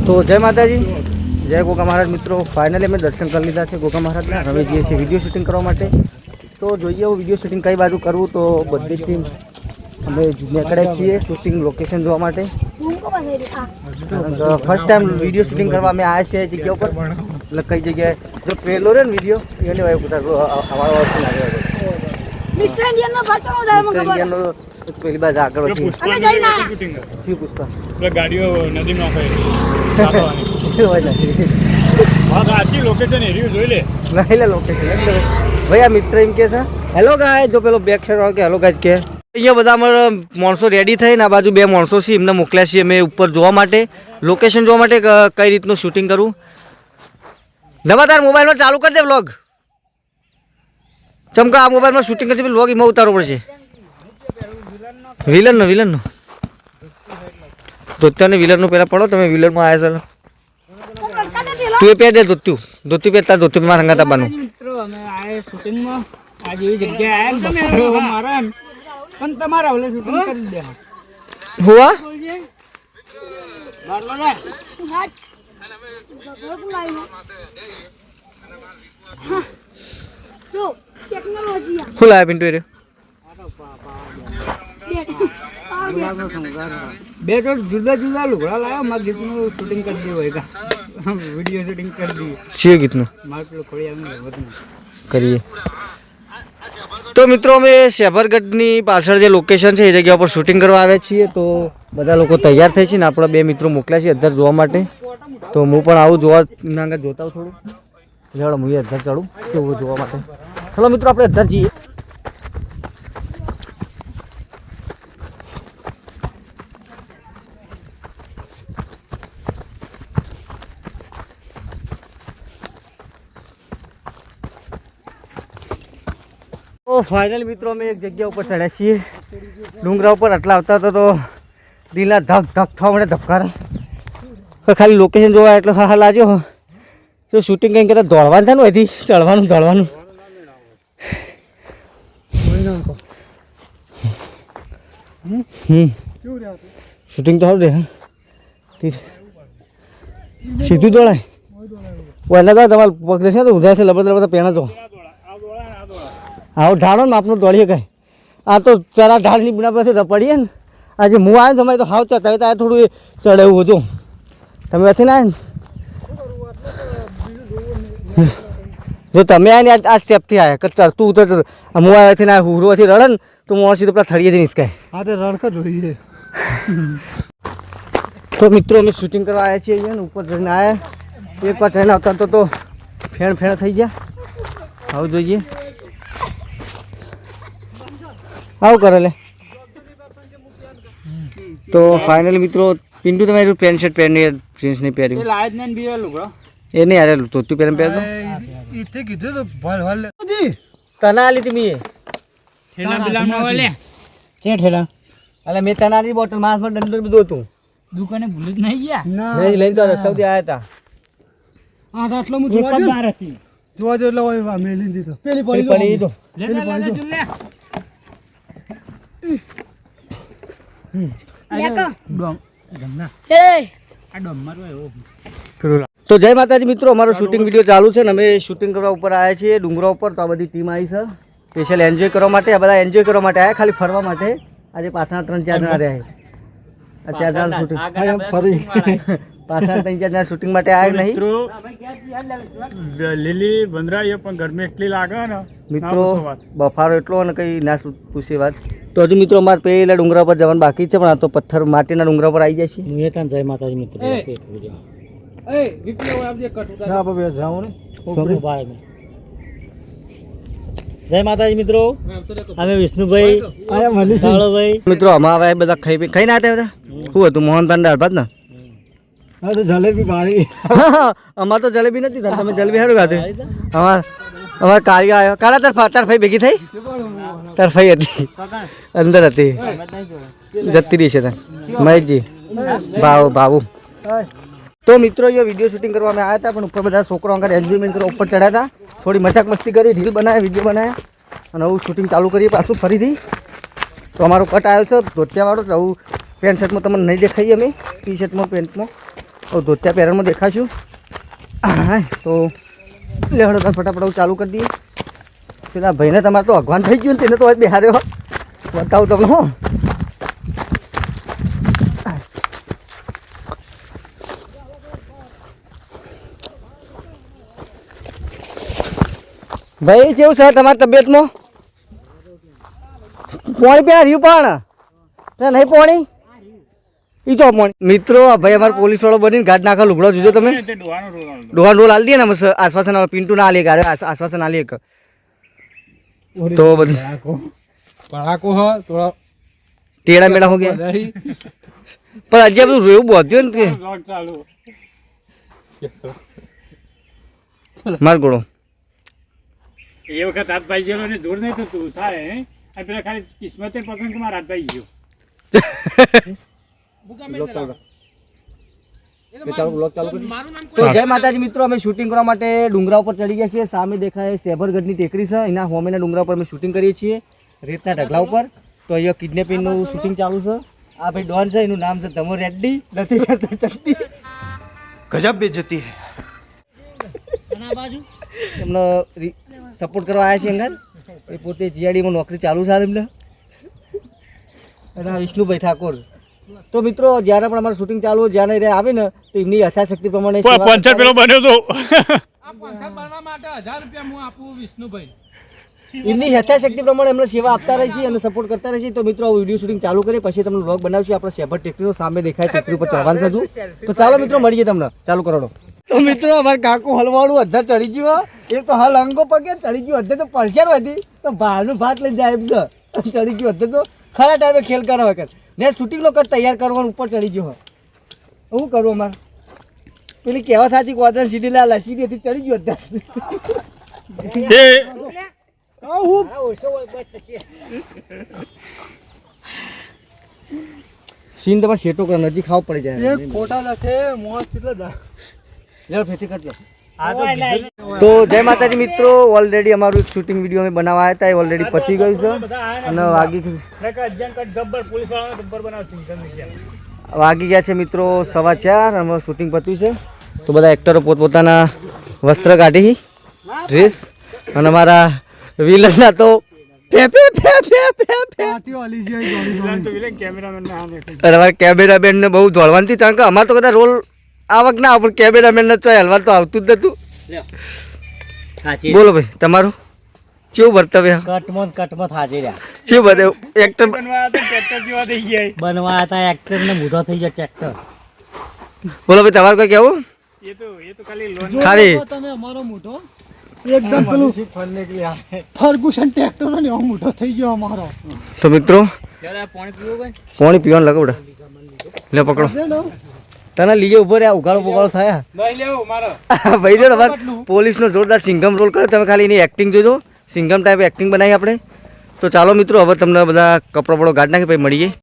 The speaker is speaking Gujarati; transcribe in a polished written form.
તો જય માતાજી, જય ગોગા મહારાજ મિત્રો. ફાઇનલી અમે દર્શન કરી લીધા છે ગોગા મહારાજના. હવે જઈએ છીએ વિડીયો શૂટિંગ કરવા માટે. તો જોઈએ હું વિડીયો શૂટિંગ કઈ બાજુ કરવું. તો બધી ટીમ અમે નીકળ્યા છીએ શૂટિંગ લોકેશન જોવા માટે. ફર્સ્ટ ટાઈમ વિડીયો શૂટિંગ કરવા અમે આવ્યા છીએ જગ્યા ઉપર. એટલે કઈ જગ્યાએ જો પહેલો રહે ને વિડીયો એને ભાઈ અમારો ઓપ્શન આવ્યો હતો. મિસ્ટર ઇન્ડિયનનો પેલી બાજુ આગળ હતી પુષ્પા ગાડીઓ નદીમાં લોકેશન એરિયો જોઈ લે નહીં લે લોકેશન એટલે ભાઈ આ મિત્ર એમ કે છે હેલો ગાય. જો પેલો બેક સાઈડ કે હેલો ગાય કે અહીંયા બધા અમારા માણસો રેડી થઈને આ બાજુ બે માણસો છે એમને મોકલ્યા છીએ અમે ઉપર જોવા માટે, લોકેશન જોવા માટે કઈ રીતનું શૂટિંગ કરવું. નવા તાર મોબાઈલમાં ચાલુ કરી દે વ્લોગ. ચમકા આ મોબાઈલમાં શૂટિંગ કરશે વ્લોગ એમાં ઉતારવો પડશે. વિલનનો ધોત્યાને વિલનનું પહેલાં પડો તમે. વિલનમાં આવ્યા છો તું એ પહેર દે ધોતી પહેરતા ધોતી મારા હંગાત આપવાનું. મિત્રો અમે આ શૂટિંગમાં આજે એવી જગ્યાએ આવ્યા મારા પણ તમારા ઓલે શૂટિંગ કરી દે હુઆ શું લાયા પિન્ટુ રે બે તો જુદા જુદા લુગડા લાવ્યો. મારા ગીતનું શૂટિંગ કરી દે હોય વિડીયો શૂટિંગ કરી દઈએ. છીએ ગીતનું મારે પેલો ખોડિયા કરીએ. તો મિત્રો અમે શેભરગઢની પાછળ જે લોકેશન છે એ જગ્યા પર શૂટિંગ કરવા આવ્યા છીએ. તો બધા લોકો તૈયાર થઈ છે ને આપણા બે મિત્રો મોકલ્યા છે અધર જોવા માટે. તો હું પણ આવું જોવા ના જોતા હોઉં થોડું જાડો હું અધર ચડું કેવું જોવા માટે. ચલો મિત્રો આપણે અધર જઈએ. તો ફાઇનલ મિત્રો અમે એક જગ્યા ઉપર ચડ્યા છીએ ડુંગરા ઉપર. આટલા આવતા હતા તો દિલના ધક ધક થવા મને ધબકારા. ખાલી લોકેશન જોવા એટલે હા લાગ્યો. તો શૂટિંગ કંઈ કહેતા દોડવાનું થાય ને અહીંથી ચડવાનું શૂટિંગ તો સારું રહે. સીધું દોડાય વહેલા તો તમારે પગ છે તો ઊંધા છે લબડતા પહેણા તો આવો ઢાળો ને આપનું દોડીએ કાંઈ. આ તો ચરા ઢાળની બિના પાસે રપડીએ ને. આજે હું આવ્યો ને તમારે તો હાવ ચકાવે તો આ થોડું એ ચડે એવું હતું. તમે નથી ને આવ્યા ને જો તમે આવ્યા ને આ સ્ટેપથી આવ્યા કે ચડતું ઉતર હું આવ્યાથી ના હુરોથી રડે ને તો મોણ સીધું પેલા થળીએથી નિસકાય. હા તે રડકા જોઈએ. તો મિત્રો અમે શૂટિંગ કરવા આવ્યા છીએ અહીંયા ને ઉપર જઈને આવ્યા. એક વાર જઈને આવતા તો ફેણ થઈ ગયા. આવું જોઈએ આવું કરે લે. તો ફાઇનલી મિત્રો પિન્ટુ તમે પેન્ટ શર્ટ પહેરીને જીન્સ નહીં પહેર્યું એ નહીં હારેલું તો તું પહેરીને પહેરતો તને આલી હતી મેં એટલે મેં તને આલી બોટલ માસમાં દંડ બધું હતું દુકાને ભૂલી જ નહીં ગયા નહીં લઈને તો રસ્તા સુધી આવ્યા હતા. આટલો હું જોવા જો એટલે હોય મેલી દીધો પેલી પડી તો તો જય માતાજી મિત્રો, અમારો શૂટિંગ વિડીયો ચાલુ છે ને અમે શૂટિંગ કરવા ઉપર આવ્યા છીએ ડુંગરા ઉપર. તો આ બધી ટીમ આવી છે સ્પેશિયલ એન્જોય કરવા માટે. આ બધા એન્જોય કરવા માટે આવ્યા, ખાલી ફરવા માટે. આજે પાછળ 3-4 જણા રહ્યા છે. 4 જણા શૂટિંગ ફરી પાછળ 3-4 જણા શૂટિંગ માટે આવ્યા નહીં લીલી બંદરાઈએ પણ ગરમી એટલી લાગે ને મિત્રો, બફારો એટલો અને કંઈ ના પૂછે વાત. તો હજુ મિત્રો અમારે પેલા ડુંગરા પર જવાનું બાકી છે પણ આ તો પથ્થર માટીના ડુંગરા પર આવી જાય છે. જય માતાજી મિત્રો. જય માતાજી મિત્રો. અમે વિષ્ણુભાઈ મિત્રો અમારા બધા ખાઈને આવ્યા હતા. શું હતું મોહનથાળ દાળ ભાત ને જલેબી પાણી. અમારે તો જલેબી નથી થતી. તમે જલેબી સારું ખાતે. અમારે કાળી આવ્યો કાળા તાર ફઈ ભેગી થઈ. તાર ફઈ હતી અંદર હતી જતી રહી છે તાર મહેશજી ભાવું. તો મિત્રો એ વિડીયો શૂટિંગ કરવા અમે આવ્યા હતા પણ ઉપર બધા છોકરો અંગર એન્જોયમેન્ટ કરવા ઉપર ચડ્યા હતા. થોડી મજાક મસ્તી કરી, રીલ બનાવ્યા, વિડીયો બનાવ્યા અને આવું શૂટિંગ ચાલુ કરીએ પાછું ફરીથી. તો અમારો કટ આવ્યો છે ધોતિયાવાળો. આવું પેન્ટ શર્ટમાં તમને નહીં દેખાઈએ અમે, ટી શર્ટમાં પેન્ટમાં. ધોત્યા પેરણમાં દેખાશું. હા તો લેવડો તમે ફટાફટ ચાલુ કરી દઈએ. પેલા ભાઈને તમારે તો અગવાન થઈ ગયું ને તેને તો હવે બેહાર્યો. બતાવું તમને હો. ભાઈ કેવું છે તમારી તબિયતમાં? પોણી પેલા રહ્યું પણ નહીં પોણી ઈ તો પોણી. મિત્રો આ ભાઈ અમારે પોલીસ વાળો બનીને ગાઢ નાખા લુગડો જોજો તમે. ડોહાન રોલ આલી દે ને આશ્વાસન પિન્ટુ ના આલી આશ્વાસન આલી એક તો બધું પડાકો હ થોડા ટેડા મેડા હો ગયા પણ હજી બધું રેવું બોધ્યું ને માર ગોળો એ વખત હાથ ભાઈ ગયેલો ને દૂર નહીં થતું થાય આ પેલા ખાલી કિસ્મતે પસંદ કે મારા હાથ ભાઈ ગયો. તો જય માતાજી મિત્રો, અમે શૂટિંગ કરવા માટે ડુંગરા ઉપર ચડી ગયા છીએ. સામે દેખાય સેબરગઢની ટેકરી છે, એના હોમેના ડુંગરા ઉપર અમે શૂટિંગ કરીએ છીએ રેતના ઢગલા ઉપર. તો અહીંયા કિડનેપિંગનું શૂટિંગ ચાલુ છે. આ ભાઈ ડોન છે, એનું નામ છે ધમો રેડ્ડી, નથી કરતા ચડતી. ગજબ બેઇજ્જતી હે. એમને સપોર્ટ કરવા આવ્યા છે અંગર. એ પોતે જીઆઈડીમાં નોકરી ચાલુ છે એમને. અને વિષ્ણુભાઈ ઠાકોર. તો મિત્રો જ્યારે પણ અમારું શૂટિંગ ચાલુ જ્યારે આવે ને તો એમની યથાશક્તિ પ્રમાણે પેલો બન્યો તો આ 500 બનવા માટે 1000 રૂપિયા હું આપું વિષ્ણુભાઈ. એમની યથાશક્તિ પ્રમાણે એમને સેવા આપતા રહી છે અને સપોર્ટ કરતા રહે છે. તો મિત્રો વિડીયો શૂટિંગ ચાલુ કરી પછી તમને વ્લોગ બનાવશું. આપણે સેબર ટેકરીનો સામે દેખાય ટેકરી ઉપર ચડવાનું છે હજુ. તો ચાલો મિત્રો મળીએ તમને, ચાલુ કરો. તો મિત્રો અમારે કાકુ હલવાડું અધર ચડી ગયું. એક તો હાલ અંગો પગે ચડી ગયું, અધર તો પડશે હતી તો બહારનું ભાત લઈને જાય એમ છે. ચડી ગયું અધર તો ખરા ટાઈમે ખેલ કરવા વગર ને શૂટિંગનો કર તૈયાર કરવાનું ઉપર ચડી ગયો. શું કરવું અમારે પેલી કહેવા સાચી કોદરા સીડી લા સીડી હતી ચડી ગયું અધર. સીન તમારે સેટો કરે નજીક ખાવ પડી જાય. ફોટા લખે મોજ કેટલા દા. તો જય માતાજી મિત્રો, ઓલરેડી અમારું શૂટિંગ વિડીયો અમે બનાવવા આવ્યા હતા, એ ઓલરેડી પતી ગયું છે અને વાગી ગયા છે મિત્રો 4:15 અને શૂટિંગ પત્યું છે. તો બધા એક્ટરો પોતપોતાના વસ્ત્ર કાઢી ડ્રેસ અને અમારા વિલનના તો અમારા કેમેરામેન ને બહુ દોડવાની હતી કારણ કે અમારે તો બધા રોલ આવક ના પણ કેમેરામેન ને તો હલવાર તો આવતું જ નતું. બોલો ભાઈ તમારું કેવું વર્તવ્ય? કટમાં હાજર રહ્યા છે બધે એક્ટર બનવા હતા, એક્ટર ને મૂઢો થઈ જાય ટ્રેક્ટર. બોલો ભાઈ તમારું કઈ કેવું? ખાલી તમે અમારો મોટો એકદમ પેલું ફર્ગુસન ટ્રેક્ટર નો એવો મોટો થઈ ગયો અમારો. તો મિત્રો પાણી પીવાનું લગાવડે લે પકડો તને લીજે ઉભો રહ્યા ઉગાડો પોગાડો થયા ભાઈ. પોલીસનો જોરદાર સિંઘમ રોલ કરે, તમે ખાલી એની એક્ટિંગ જોજો. સિંઘમ ટાઈપ એક્ટિંગ બનાવી આપણે. તો ચાલો મિત્રો હવે તમને બધા કપડો બપડો ગાઢ નાખી પછી મળીએ.